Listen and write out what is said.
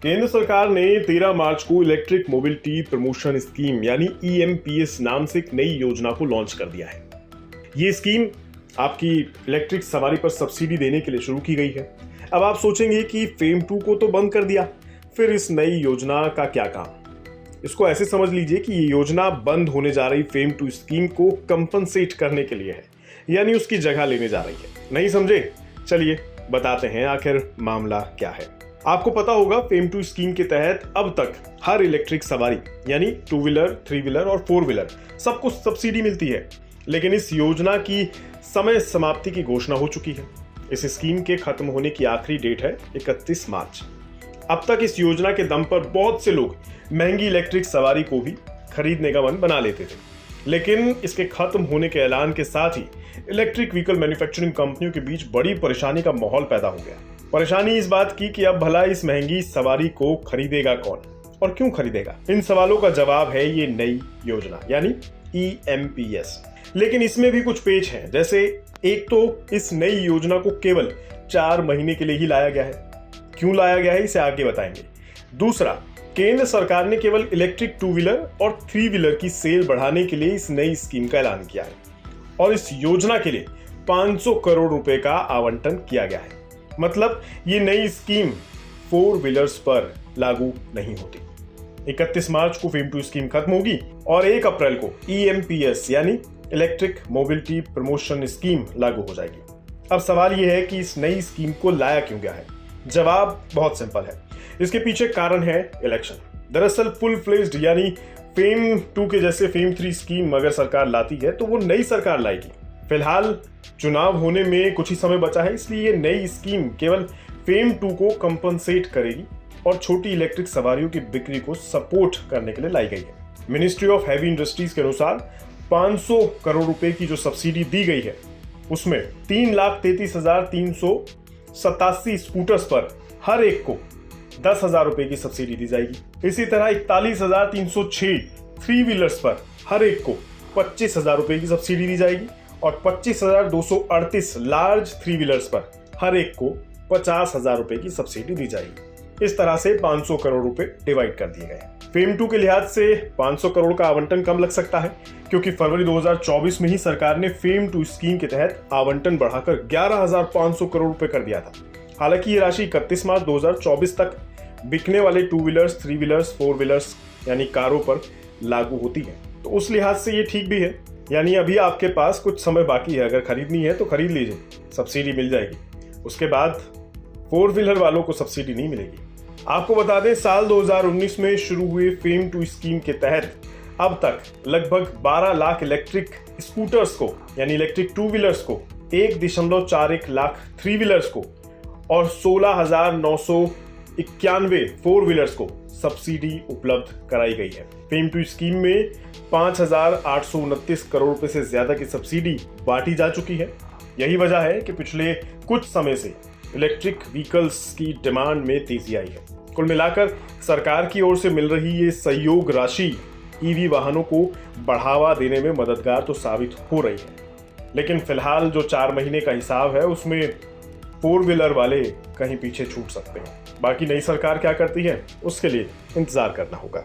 केंद्र सरकार ने 13 मार्च को इलेक्ट्रिक मोबिलिटी प्रमोशन स्कीम यानी EMPS नाम से एक नई योजना को लॉन्च कर दिया है। ये स्कीम आपकी इलेक्ट्रिक सवारी पर सब्सिडी देने के लिए शुरू की गई है। अब आप सोचेंगे कि फेम 2 को तो बंद कर दिया, फिर इस नई योजना का क्या काम। इसको ऐसे समझ लीजिए कि ये योजना बंद होने जा रही फेम 2 स्कीम को कंपनसेट करने के लिए है, यानी उसकी जगह लेने जा रही है। नहीं समझे? चलिए बताते हैं आखिर मामला क्या है। आपको पता होगा फेम 2 स्कीम के तहत अब तक हर इलेक्ट्रिक सवारी यानी 2 व्हीलर, 3 व्हीलर और 4 व्हीलर सबको सब्सिडी मिलती है, लेकिन इस योजना की समय समाप्ति की घोषणा हो चुकी है। इस स्कीम के खत्म होने की आखिरी डेट है 31 मार्च। अब तक इस योजना के दम पर बहुत से लोग महंगी इलेक्ट्रिक सवारी को भी खरीदने का मन बना लेते थे, लेकिन इसके खत्म होने के ऐलान के साथ ही इलेक्ट्रिक व्हीकल मैन्युफैक्चरिंग कंपनियों के बीच बड़ी परेशानी का माहौल पैदा हो गया। परेशानी इस बात की कि अब भला इस महंगी सवारी को खरीदेगा कौन और क्यों खरीदेगा। इन सवालों का जवाब है ये नई योजना यानी EMPS। लेकिन इसमें भी कुछ पेच हैं। जैसे एक तो इस नई योजना को केवल 4 महीने के लिए ही लाया गया है। क्यों लाया गया है इसे आगे बताएंगे। दूसरा, केंद्र सरकार ने केवल इलेक्ट्रिक 2 व्हीलर और 3 व्हीलर की सेल बढ़ाने के लिए इस नई स्कीम का ऐलान किया है और इस योजना के लिए 500 करोड़ रुपए का आवंटन किया गया है। मतलब ये नई स्कीम 4 व्हीलर्स पर लागू नहीं होती। 31 मार्च को फेम 2 स्कीम खत्म होगी और 1 अप्रैल को EMPS यानी इलेक्ट्रिक मोबिलिटी प्रमोशन स्कीम लागू हो जाएगी। अब सवाल यह है कि इस नई स्कीम को लाया क्यों गया है। जवाब बहुत सिंपल है। इसके पीछे कारण है इलेक्शन। दरअसल फुल फ्लेज्ड यानी फेम 2 के जैसे फेम 3 स्कीम अगर सरकार लाती है तो वो नई सरकार लाएगी। फिलहाल चुनाव होने में कुछ ही समय बचा है, इसलिए ये नई स्कीम केवल फेम 2 को कंपनसेट करेगी और छोटी इलेक्ट्रिक सवारियों की बिक्री को सपोर्ट करने के लिए लाई गई है। मिनिस्ट्री ऑफ हैवी इंडस्ट्रीज के अनुसार 500 करोड़ रुपए की जो सब्सिडी दी गई है उसमें 3,33,387 स्कूटर्स पर हर एक को 10,000 रुपए की सब्सिडी दी जाएगी। इसी तरह 41,306 3 व्हीलर्स पर हर एक को 25,000 रुपए की सब्सिडी दी जाएगी और 25,238 लार्ज 3 व्हीलर्स पर हर एक को 50,000 रुपए की सब्सिडी दी जाएगी। इस तरह से 500 करोड़ रुपए डिवाइड कर दिए गए। फेम 2 के लिहाज से 500 करोड़ का आवंटन कम लग सकता है, क्योंकि फरवरी 2024 में ही सरकार ने फेम 2 स्कीम के तहत आवंटन बढ़ाकर 11,500 करोड़ रुपए कर दिया था। हालांकि ये राशि 31 मार्च 2024 तक बिकने वाले 2 व्हीलर्स, 3 व्हीलर्स, 4 व्हीलर्स यानी कारों पर लागू होती है, तो उस लिहाज से ये ठीक भी है। यानी अभी आपके पास कुछ समय बाकी है, अगर खरीदनी है तो खरीद लीजिए, सब्सिडी मिल जाएगी। उसके बाद 4 व्हीलर वालों को सब्सिडी नहीं मिलेगी। आपको बता दें, साल 2019 में शुरू हुए फेम 2 स्कीम के तहत अब तक लगभग 12 लाख इलेक्ट्रिक स्कूटर्स को यानी इलेक्ट्रिक 2 व्हीलर्स को, 1.41 लाख 3 व्हीलर्स को और 16,991 4 व्हीलर्स को सब्सिडी उपलब्ध कराई गई है। फेम 2 स्कीम में 5,829 करोड़ रुपए से ज्यादा की सब्सिडी बांटी जा चुकी है। यही वजह है कि पिछले कुछ समय से इलेक्ट्रिक व्हीकल्स की डिमांड में तेजी आई है। कुल मिलाकर सरकार की ओर से मिल रही ये सहयोग राशि EV वाहनों को बढ़ावा देने में मददगार तो साबित हो रही है, लेकिन फिलहाल जो 4 महीने का हिसाब है उसमें 4 व्हीलर वाले कहीं पीछे छूट सकते हैं। बाकी नई सरकार क्या करती है उसके लिए इंतजार करना होगा।